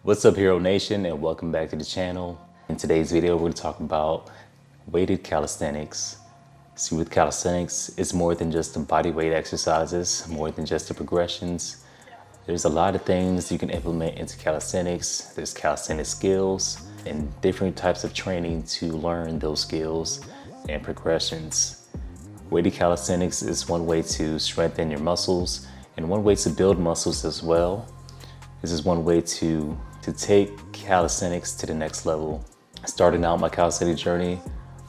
What's up, Hero Nation, and welcome back to the channel. In today's video, we're going to talk about weighted calisthenics. See, with calisthenics, it's more than just the body weight exercises, more than just the progressions. There's a lot of things you can implement into calisthenics. There's calisthenic skills and different types of training to learn those skills and progressions. Weighted calisthenics is one way to strengthen your muscles and one way to build muscles as well. This is one way to take calisthenics to the next level. Starting out my calisthenic journey,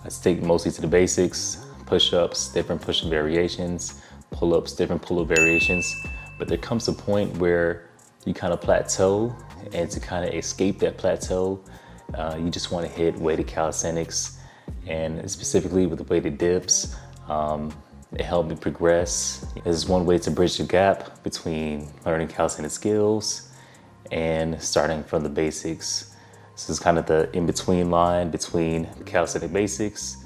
I stick mostly to the basics, push-ups, different push-up variations, pull-ups, different pull-up variations. But there comes a point where you kind of plateau, and to kind of escape that plateau, you just want to hit weighted calisthenics, and specifically with the weighted dips. It helped me progress. This is one way to bridge the gap between learning calisthenic skills and starting from the basics. This is kind of the in-between line between the calisthenic basics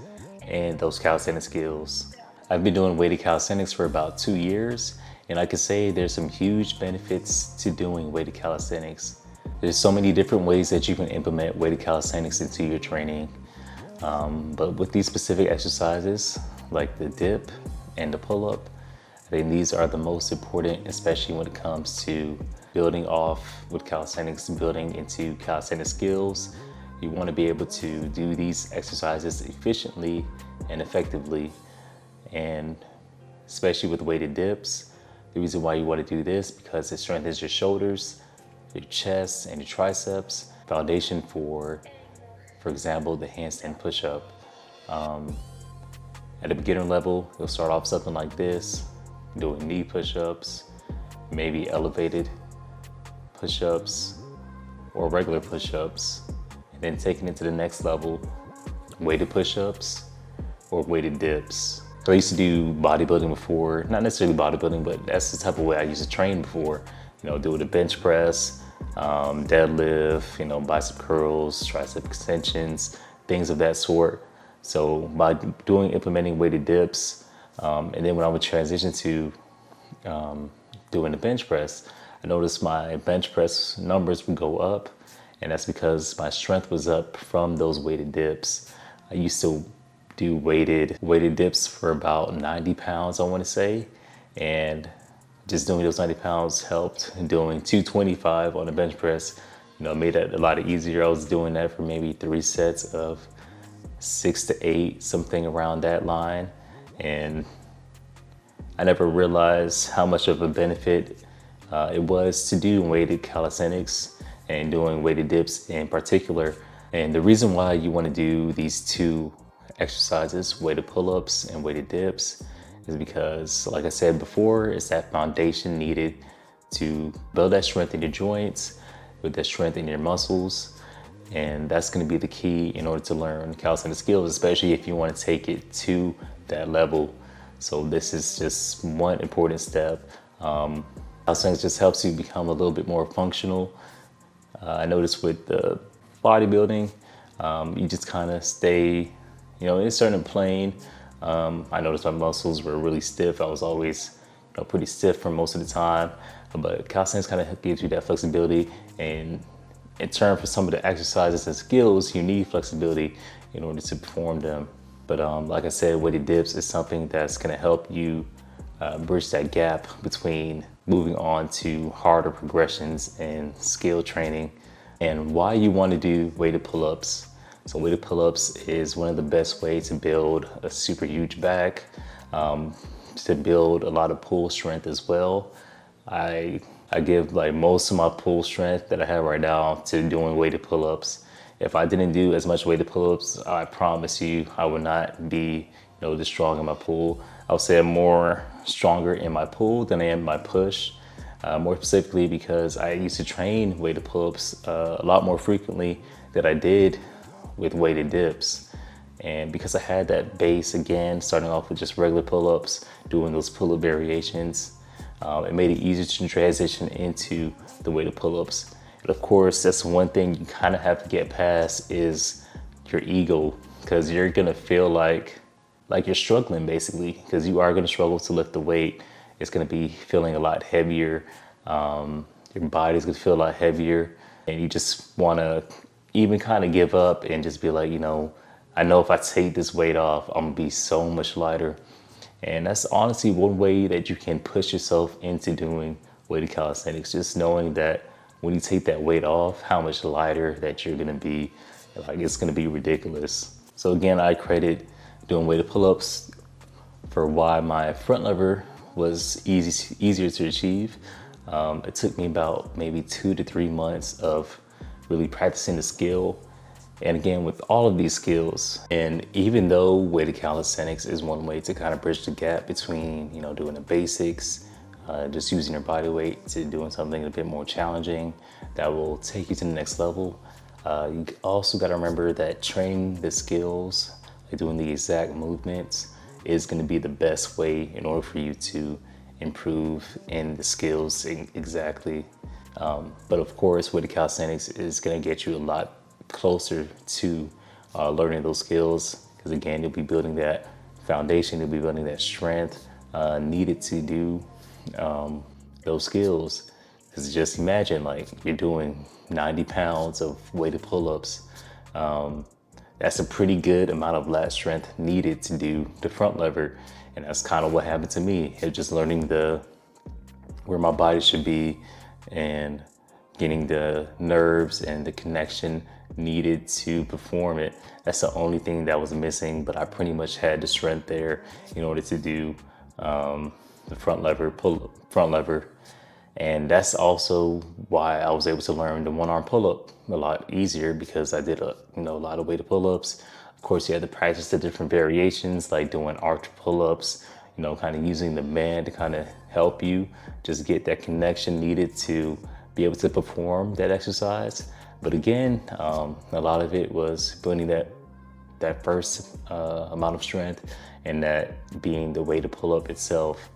and those calisthenic skills. I've been doing weighted calisthenics for about 2 years, and I can say there's some huge benefits to doing weighted calisthenics. There's so many different ways that you can implement weighted calisthenics into your training. But with these specific exercises, like the dip and the pull-up, I think these are the most important, especially when it comes to building off with calisthenics, building into calisthenic skills. You want to be able to do these exercises efficiently and effectively. And especially with weighted dips, the reason why you want to do this because it strengthens your shoulders, your chest, and your triceps. Foundation for example, the handstand push-up. At a beginner level, you'll start off something like this, doing knee push-ups, maybe elevated push-ups or regular push-ups, and then taking it to the next level, weighted push-ups or weighted dips. So I used to do bodybuilding before, not necessarily bodybuilding, but that's the type of way I used to train before. Do the bench press, deadlift, bicep curls, tricep extensions, things of that sort. So by implementing weighted dips, and then when I would transition to doing the bench press, I noticed my bench press numbers would go up, and that's because my strength was up from those weighted dips. I used to do weighted dips for about 90 pounds, I want to say, and just doing those 90 pounds helped. Doing 225 on the bench press, made it a lot easier. I was doing that for maybe 3 sets of 6 to 8, something around that line, and I never realized how much of a benefit it was to do weighted calisthenics and doing weighted dips in particular. And the reason why you want to do these two exercises, weighted pull-ups and weighted dips, is because, like I said before, it's that foundation needed to build that strength in your joints, with that strength in your muscles. And that's going to be the key in order to learn calisthenic skills, especially if you want to take it to that level. So this is just one important step. Calisthenics just helps you become a little bit more functional. I noticed with the bodybuilding, you just kind of stay, in a certain plane. I noticed my muscles were really stiff. I was always, pretty stiff for most of the time. But calisthenics kind of gives you that flexibility, and in turn for some of the exercises and skills, you need flexibility in order to perform them. But like I said, weighted dips is something that's going to help you bridge that gap between moving on to harder progressions and skill training. And why you want to do weighted pull-ups. So weighted pull-ups is one of the best ways to build a super huge back, to build a lot of pull strength as well. I give most of my pull strength that I have right now to doing weighted pull-ups. If I didn't do as much weighted pull-ups, I promise you I would not be this strong in my pull. I would say I'm more stronger in my pull than I am in my push. More specifically because I used to train weighted pull-ups a lot more frequently than I did with weighted dips. And because I had that base again, starting off with just regular pull-ups, doing those pull-up variations, it made it easier to transition into the weighted pull-ups. And of course, that's one thing you kind of have to get past is your ego, because you're gonna feel like you're struggling basically, because you are gonna struggle to lift the weight. It's gonna be feeling a lot heavier. Your body's gonna feel a lot heavier. and you just want to even kind of give up and just be like, you know, I know if I take this weight off, I'm gonna be so much lighter. And that's honestly one way that you can push yourself into doing weighted calisthenics, just knowing that when you take that weight off, how much lighter that you're gonna be. Like, it's gonna be ridiculous. So again, I credit doing weighted pull-ups for why my front lever was easier to achieve. It took me about maybe 2 to 3 months of really practicing the skill. And again, with all of these skills, and even though weighted calisthenics is one way to kind of bridge the gap between, you know, doing the basics, just using your body weight, to doing something a bit more challenging that will take you to the next level. You also got to remember that training the skills, like doing the exact movements, is going to be the best way in order for you to improve in the skills exactly. But of course, weighted calisthenics is going to get you a lot closer to learning those skills, because again, you'll be building that foundation, you'll be building that strength needed to do those skills. Because just imagine, like, you're doing 90 pounds of weighted pull-ups. That's a pretty good amount of lat strength needed to do the front lever. And that's kind of what happened to me. It's just learning where my body should be and getting the nerves and the connection needed to perform it. That's the only thing that was missing, but I pretty much had the strength there in order to do the front lever. And that's also why I was able to learn the one arm pull-up a lot easier, because I did a lot of weighted pull-ups. Of course, you had to practice the different variations, like doing arch pull-ups, kind of using the band to kind of help you just get that connection needed to be able to perform that exercise. But again, a lot of it was building that first amount of strength, and that being the way to pull up itself.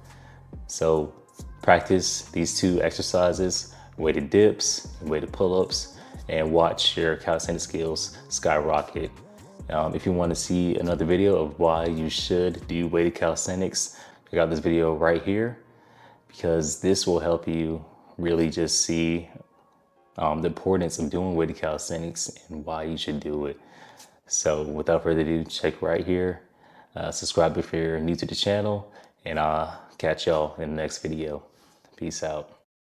So practice these two exercises, weighted dips and weighted pull-ups, and watch your calisthenics skills skyrocket. If you want to see another video of why you should do weighted calisthenics, check out this video right here, because this will help you really just see the importance of doing weighted calisthenics and why you should do it. So without further ado, check right here. Subscribe if you're new to the channel, and I'll catch y'all in the next video. Peace out.